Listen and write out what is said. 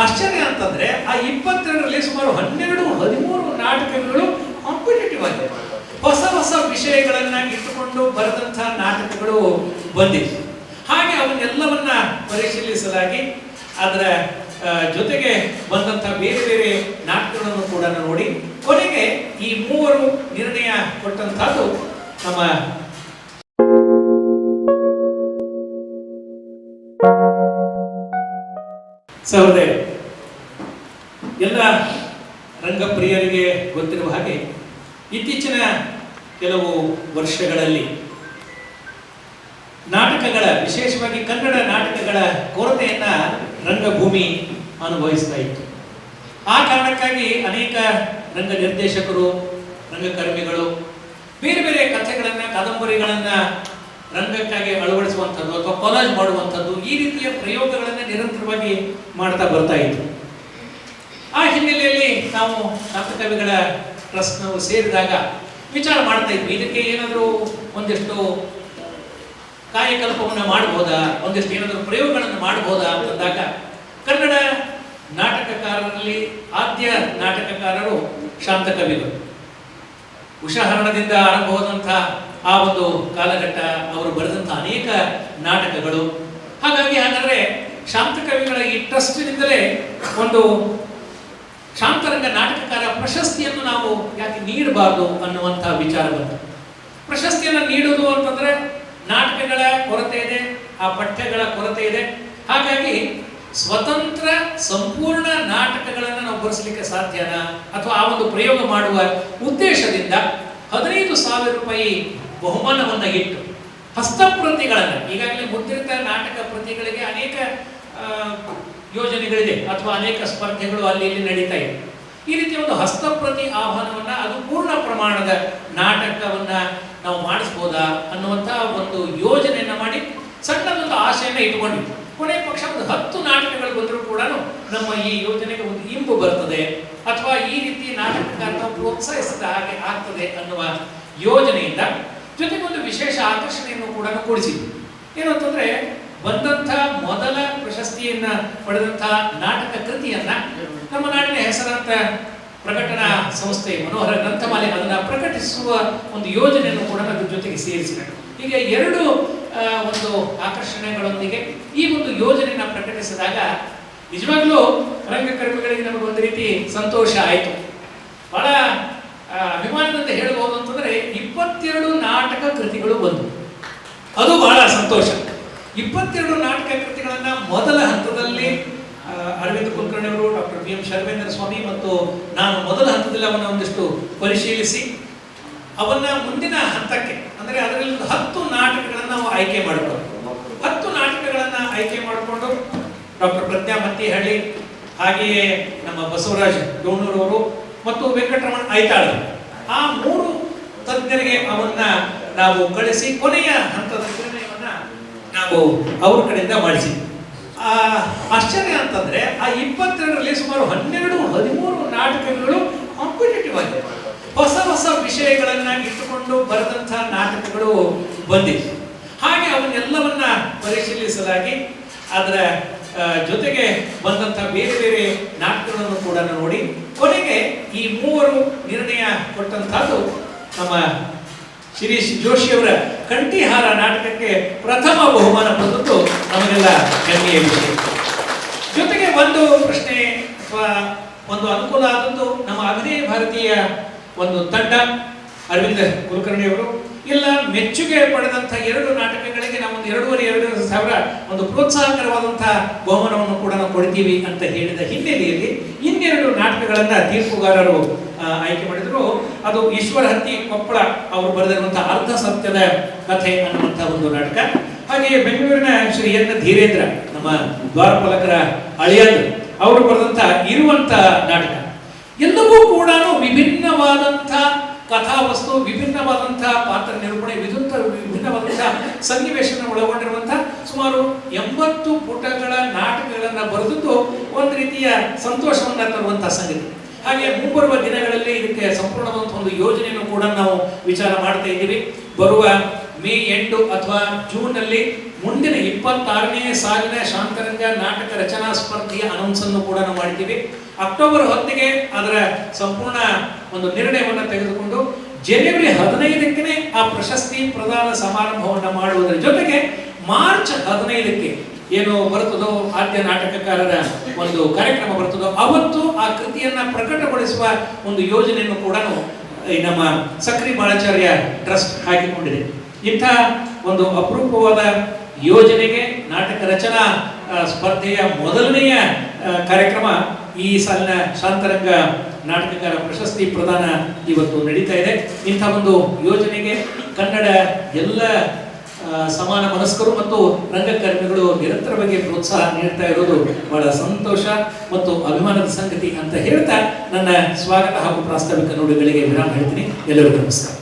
ಆಶ್ಚರ್ಯ ಅಂತಂದ್ರೆ ಆ 22ರಲ್ಲಿ ಸುಮಾರು 12-13 ನಾಟಕಗಳು ಕಾಂಪಿಟೇಟಿವ್ ಆಗಿದೆ. ಹೊಸ ಹೊಸ ವಿಷಯಗಳನ್ನ ಇಟ್ಟುಕೊಂಡು ಬರೆದಂತಹ ನಾಟಕಗಳು ಬಂದಿವೆ. ಹಾಗೆ ಅವನ್ನೆಲ್ಲವನ್ನ ಪರಿಶೀಲಿಸಲಾಗಿ ಅದರ ಜೊತೆಗೆ ಬಂದಂತಹ ಬೇರೆ ಬೇರೆ ನಾಟಕಗಳನ್ನು ಕೂಡ ನೋಡಿ ಕೊನೆಗೆ ಈ ಮೂವರು ನಿರ್ಣಯ ಕೊಟ್ಟಂತಹದ್ದು ನಮ್ಮ ಸಹೋದರ ಎಲ್ಲ ರಂಗಪ್ರಿಯರಿಗೆ ಗೊತ್ತಿರುವ ಹಾಗೆ ಇತ್ತೀಚಿನ ಕೆಲವು ವರ್ಷಗಳಲ್ಲಿ ನಾಟಕಗಳ, ವಿಶೇಷವಾಗಿ ಕನ್ನಡ ನಾಟಕಗಳ ಕೊರತೆಯನ್ನ ರಂಗಭೂಮಿ ಅನುಭವಿಸ್ತಾ ಇತ್ತು. ಆ ಕಾರಣಕ್ಕಾಗಿ ಅನೇಕ ರಂಗ ನಿರ್ದೇಶಕರು, ರಂಗಕರ್ಮಿಗಳು ಬೇರೆ ಬೇರೆ ಕಥೆಗಳನ್ನ, ಕಾದಂಬರಿಗಳನ್ನ ರಂಗಕ್ಕಾಗಿ ಅಳವಡಿಸುವಂಥದ್ದು ಅಥವಾ ಕೊಲಾಜ್ ಮಾಡುವಂಥದ್ದು, ಈ ರೀತಿಯ ಪ್ರಯೋಗಗಳನ್ನ ನಿರಂತರವಾಗಿ ಮಾಡ್ತಾ ಬರ್ತಾ ಇತ್ತು. ಆ ಹಿನ್ನೆಲೆಯಲ್ಲಿ ನಾವು ನಾಟಕವಿಗಳ ಟ್ರಸ್ಟ್ ನಾವು ಸೇರಿದಾಗ ವಿಚಾರ ಮಾಡ್ತಾ ಇದ್ವಿ, ಇದಕ್ಕೆ ಏನಾದರೂ ಒಂದಿಷ್ಟು ಕಾಯಕಲ್ಪವನ್ನು ಮಾಡಬಹುದಾ, ಒಂದಿಷ್ಟು ಏನಾದರೂ ಪ್ರಯೋಗಗಳನ್ನು ಮಾಡಬಹುದಾ ಅಂತಂದಾಗ ಕನ್ನಡ ನಾಟಕಕಾರರಲ್ಲಿ ಆದ್ಯ ನಾಟಕಕಾರರು ಶಾಂತಕವಿಗಳು. ಉಷಾಹರಣದಿಂದ ಆರಂಭವಾದಂತಹ ಆ ಒಂದು ಕಾಲಘಟ್ಟ, ಅವರು ಬರೆದಂತಹ ಅನೇಕ ನಾಟಕಗಳು. ಹಾಗಾದ್ರೆ ಶಾಂತಕವಿಗಳ ಈ ಟ್ರಸ್ಟ್ನಿಂದಲೇ ಒಂದು ಶಾಂತರಂಗ ನಾಟಕಕಾರ ಪ್ರಶಸ್ತಿಯನ್ನು ನಾವು ಯಾಕೆ ನೀಡಬಾರದು ಅನ್ನುವಂತಹ ವಿಚಾರ ಬಂತು. ಪ್ರಶಸ್ತಿಯನ್ನು ನೀಡುವುದು ಅಂತಂದ್ರೆ ನಾಟಕಗಳ ಕೊರತೆ ಇದೆ, ಆ ಪಠ್ಯಗಳ ಕೊರತೆ ಇದೆ. ಹಾಗಾಗಿ ಸ್ವತಂತ್ರ ಸಂಪೂರ್ಣ ನಾಟಕಗಳನ್ನು ನಾವು ಬರೆಸಲಿಕ್ಕೆ ಸಾಧ್ಯನಾ, ಅಥವಾ ಆ ಒಂದು ಪ್ರಯೋಗ ಮಾಡುವ ಉದ್ದೇಶದಿಂದ 15,000 ರೂಪಾಯಿ ಬಹುಮಾನವನ್ನು ಇಟ್ಟು ಹಸ್ತಪ್ರತಿಗಳನ್ನು, ಈಗಾಗಲೇ ಮುದ್ರಿತ ನಾಟಕ ಪ್ರತಿಗಳಿಗೆ ಅನೇಕ ಯೋಜನೆಗಳಿದೆ ಅಥವಾ ಅನೇಕ ಸ್ಪರ್ಧೆಗಳು ಅಲ್ಲಿ ಇಲ್ಲಿ ನಡೀತಾ ಇದೆ. ಈ ರೀತಿಯ ಒಂದು ಹಸ್ತಪ್ರತಿ ಆಹ್ವಾನವನ್ನ, ಅದು ಪೂರ್ಣ ಪ್ರಮಾಣದ ನಾಟಕವನ್ನ ನಾವು ಮಾಡಿಸ್ಬೋದಾ ಅನ್ನುವಂತಹ ಒಂದು ಯೋಜನೆಯನ್ನ ಮಾಡಿ ಸಣ್ಣದೊಂದು ಆಶೆಯನ್ನ ಇಟ್ಕೊಂಡ್ವಿ. ಕೊನೆ ಪಕ್ಷ ಒಂದು 10 ನಾಟಕಗಳು ಬಂದರೂ ಕೂಡ ನಮ್ಮ ಈ ಯೋಜನೆಗೆ ಒಂದು ಇಂಬು ಬರ್ತದೆ, ಅಥವಾ ಈ ರೀತಿ ನಾಟಕಕಾರನ ಪ್ರೋತ್ಸಾಹಿಸಿದ ಹಾಗೆ ಆಗ್ತದೆ ಅನ್ನುವ ಯೋಜನೆಯಿಂದ ಜೊತೆಗೆ ಒಂದು ವಿಶೇಷ ಆಕರ್ಷಣೆಯನ್ನು ಕೂಡ ಕೊಡಿಸಿದ್ವಿ. ಏನು ಅಂತಂದ್ರೆ, ಬಂದಂಥ ಮೊದಲ ಪ್ರಶಸ್ತಿಯನ್ನ ಪಡೆದಂತಹ ನಾಟಕ ಕೃತಿಯನ್ನ ನಮ್ಮ ನಾಡಿನ ಹೆಸರಾಂತ ಪ್ರಕಟಣಾ ಸಂಸ್ಥೆ ಮನೋಹರ ಗ್ರಂಥಮಾಲೆ ಅದನ್ನ ಪ್ರಕಟಿಸುವ ಒಂದು ಯೋಜನೆಯನ್ನು ಕೂಡ ಅದ್ರ ಜೊತೆಗೆ ಸೇರಿಸಿದರು. ಹೀಗೆ 2 ಒಂದು ಆಕರ್ಷಣೆಗಳೊಂದಿಗೆ ಈ ಒಂದು ಯೋಜನೆಯನ್ನ ಪ್ರಕಟಿಸಿದಾಗ ನಿಜವಾಗ್ಲೂ ರಂಗಕರ್ಮಿಗಳಿಗೆ ನಮಗೆ ಒಂದು ರೀತಿ ಸಂತೋಷ ಆಯಿತು. ಬಹಳ ಅಭಿಮಾನದಿಂದ ಹೇಳಬಹುದು ಅಂತಂದ್ರೆ 22 ನಾಟಕ ಕೃತಿಗಳು ಬಂದು, ಅದು ಬಹಳ ಸಂತೋಷ. 22 ನಾಟಕ ಕೃತಿಗಳನ್ನ ಮೊದಲ ಹಂತದಲ್ಲಿ ಅರವಿಂದ್ ಕುಲಕರ್ಣಿ ಅವರು, ಡಾಕ್ಟರ್ ಬಿ ಎಂ ಶರ್ವೇಂದ್ರ ಸ್ವಾಮಿ ಮತ್ತು ನಾನು ಮೊದಲ ಹಂತದಲ್ಲಿ ಅವನ್ನ ಒಂದಿಷ್ಟು ಪರಿಶೀಲಿಸಿ ಅವನ್ನ ಮುಂದಿನ ಹಂತಕ್ಕೆ, ಅಂದ್ರೆ ಅದರಲ್ಲಿ 10 ನಾಟಕಗಳನ್ನ ನಾವು ಆಯ್ಕೆ ಮಾಡಿಕೊಂಡು 10 ನಾಟಕಗಳನ್ನ ಆಯ್ಕೆ ಮಾಡಿಕೊಂಡು ಡಾಕ್ಟರ್ ಪ್ರಜ್ಞಾ ಮತ್ತಿಹಳ್ಳಿ, ಹಾಗೆಯೇ ನಮ್ಮ ಬಸವರಾಜ್ ಡೋಣೂರವರು ಮತ್ತು ವೆಂಕಟರಮಣ ಐತಾಳ್, ಆ 3 ತಜ್ಞರಿಗೆ ಅವನ್ನ ನಾವು ಕಳಿಸಿ ಕೊನೆಯ ಹಂತದ ನಿರ್ಣಯವನ್ನ ನಾವು ಅವ್ರ ಕಡೆಯಿಂದ ಮಾಡಿಸಿದ್ವಿ. ಆಶ್ಚರ್ಯ ಅಂತಂದ್ರೆ ಆ 22ರಲ್ಲಿ ಸುಮಾರು 12-13 ನಾಟಕಗಳು ಕಾಂಪಿಟೇಟಿವ್ ಆಗಿದೆ. ಹೊಸ ಹೊಸ ವಿಷಯಗಳನ್ನ ಇಟ್ಟುಕೊಂಡು ಬರೆದಂತಹ ನಾಟಕಗಳು ಬಂದಿವೆ. ಹಾಗೆ ಅವನ್ನೆಲ್ಲವನ್ನ ಪರಿಶೀಲಿಸಲಾಗಿ ಅದರ ಜೊತೆಗೆ ಬಂದಂತಹ ಬೇರೆ ಬೇರೆ ನಾಟಕಗಳನ್ನು ಕೂಡ ನೋಡಿ ಕೊನೆಗೆ ಈ ಮೂವರು ನಿರ್ಣಯ ಕೊಟ್ಟಂತಹದ್ದು ನಮ್ಮ ಶಿರೀಶ್ ಜೋಶಿಯವರ ಕಂಠಿಹಾರ ನಾಟಕಕ್ಕೆ ಪ್ರಥಮ ಬಹುಮಾನ ಬಂದದ್ದು ನಮಗೆಲ್ಲ ಹೆಮ್ಮೆಯ ವಿಷಯ. ಜೊತೆಗೆ ಒಂದು ಪ್ರಶ್ನೆ ಅಥವಾ ಒಂದು ಅನುಕೂಲ ಆದದ್ದು, ನಮ್ಮ ಅಭಿನಯ ಭಾರತೀಯ ಒಂದು ತಂಡ, ಅರವಿಂದ ಕುಲಕರ್ಣಿಯವರು ಎಲ್ಲ ಮೆಚ್ಚುಗೆ ಪಡೆದಂತಹ 2 ನಾಟಕಗಳಿಗೆ ನಾವೊಂದು 2,500 ಸಾವಿರ ಒಂದು ಪ್ರೋತ್ಸಾಹಕರವಾದಂತಹ ಬಹುಮಾನವನ್ನು ಕೂಡ ನಾವು ಕೊಡ್ತೀವಿ ಅಂತ ಹೇಳಿದ ಹಿನ್ನೆಲೆಯಲ್ಲಿ 2 ನಾಟಕಗಳನ್ನ ತೀರ್ಪುಗಾರರು ಆಯ್ಕೆ ಮಾಡಿದ್ರು. ಅದು ಈಶ್ವರ ಹತ್ತಿ ಕೊಪ್ಪಳ ಅವರು ಬರೆದಿರುವಂತಹ ಅರ್ಧ ಸತ್ಯದ ಕಥೆ ಅನ್ನುವಂತಹ ಒಂದು ನಾಟಕ. ಹಾಗೆಯೇ ಬೆಂಗಳೂರಿನ ಶ್ರೀ ಎನ್ ಧೀರೇಂದ್ರ, ನಮ್ಮ ದ್ವಾರಪಾಲಕರ ಅಳಿಯಂದ್ರು, ಅವರು ಬರೆದಂತಹ ಇರುವಂತ ನಾಟಕ. ಎಲ್ಲವೂ ಕೂಡ ವಿಭಿನ್ನವಾದಂತಹ ಕಥಾವಸ್ತು, ವಿಭಿನ್ನವಾದಂತಹ ಪಾತ್ರ ನಿರೂಪಣೆ, ವಿಭಿನ್ನವಾದಂತಹ ಸನ್ನಿವೇಶನ ಒಳಗೊಂಡಿರುವಂತಹ ಸುಮಾರು 80 ಪುಟಗಳ ನಾಟಕಗಳನ್ನ ಬರೆದದ್ದು ಒಂದು ರೀತಿಯ ಸಂತೋಷವನ್ನ ತರುವಂತಹ ಸಂಗತಿ. ಹಾಗೆ ಮುಂಬರುವ ದಿನಗಳಲ್ಲಿ ಇದಕ್ಕೆ ಸಂಪೂರ್ಣವಾದಂತಹ ಒಂದು ಯೋಜನೆಯನ್ನು ಕೂಡ ನಾವು ವಿಚಾರ ಮಾಡ್ತಾ ಇದ್ದೀವಿ. ಬರುವ ಮೇ ಎಂಟು ಅಥವಾ ಜೂನ್ ನಲ್ಲಿ ಮುಂದಿನ 26ನೇ ಸಾಲಿನ ಶಾಂತರಂಗ ನಾಟಕ ರಚನಾ ಸ್ಪರ್ಧೆಯ ಅನೌನ್ಸ್ ಅನ್ನು ಕೂಡ ನಾವು ಮಾಡಿದ್ದೀವಿ. ಅಕ್ಟೋಬರ್ 10ಗೆ ಅದರ ಸಂಪೂರ್ಣ ಒಂದು ನಿರ್ಣಯವನ್ನು ತೆಗೆದುಕೊಂಡು ಜನವರಿ 15ಕ್ಕೆ ಆ ಪ್ರಶಸ್ತಿ ಪ್ರದಾನ ಸಮಾರಂಭವನ್ನು ಮಾಡುವುದರ ಜೊತೆಗೆ ಮಾರ್ಚ್ 15ಕ್ಕೆ ಏನು ಬರುತ್ತದೋ ಆದ್ಯ ನಾಟಕಕಾರರ ಒಂದು ಕಾರ್ಯಕ್ರಮ ಬರುತ್ತದೋ ಅವತ್ತು ಆ ಕೃತಿಯನ್ನ ಪ್ರಕಟಗೊಳಿಸುವ ಒಂದು ಯೋಜನೆಯನ್ನು ಕೂಡ ನಮ್ಮ ಸಕ್ರಿ ಬಾಳಾಚಾರ್ಯ ಟ್ರಸ್ಟ್ ಹಾಕಿಕೊಂಡಿದೆ. ಇಂಥ ಒಂದು ಅಪರೂಪವಾದ ಯೋಜನೆಗೆ ನಾಟಕ ರಚನಾ ಸ್ಪರ್ಧೆಯ ಮೊದಲನೆಯ ಕಾರ್ಯಕ್ರಮ ಈ ಸಾಲಿನ ಶಾಂತರಂಗ ನಾಟಕಕಾರ ಪ್ರಶಸ್ತಿ ಪ್ರದಾನ ಇವತ್ತು ನಡೀತಾ ಇದೆ. ಇಂಥ ಒಂದು ಯೋಜನೆಗೆ ಕನ್ನಡ ಎಲ್ಲ ಸಮಾನ ಮನಸ್ಕರು ಮತ್ತು ರಂಗಕರ್ಮಿಗಳು ನಿರಂತರವಾಗಿ ಪ್ರೋತ್ಸಾಹ ನೀಡ್ತಾ ಇರೋದು ಬಹಳ ಸಂತೋಷ ಮತ್ತು ಅಭಿಮಾನದ ಸಂಗತಿ ಅಂತ ಹೇಳ್ತಾ ನನ್ನ ಸ್ವಾಗತ ಹಾಗೂ ಪ್ರಾಸ್ತಾವಿಕ ನುಡಿಗಳಿಗೆ ವಿರಾಮ ಹೇಳ್ತೀನಿ. ಎಲ್ಲರಿಗೂ ನಮಸ್ಕಾರ.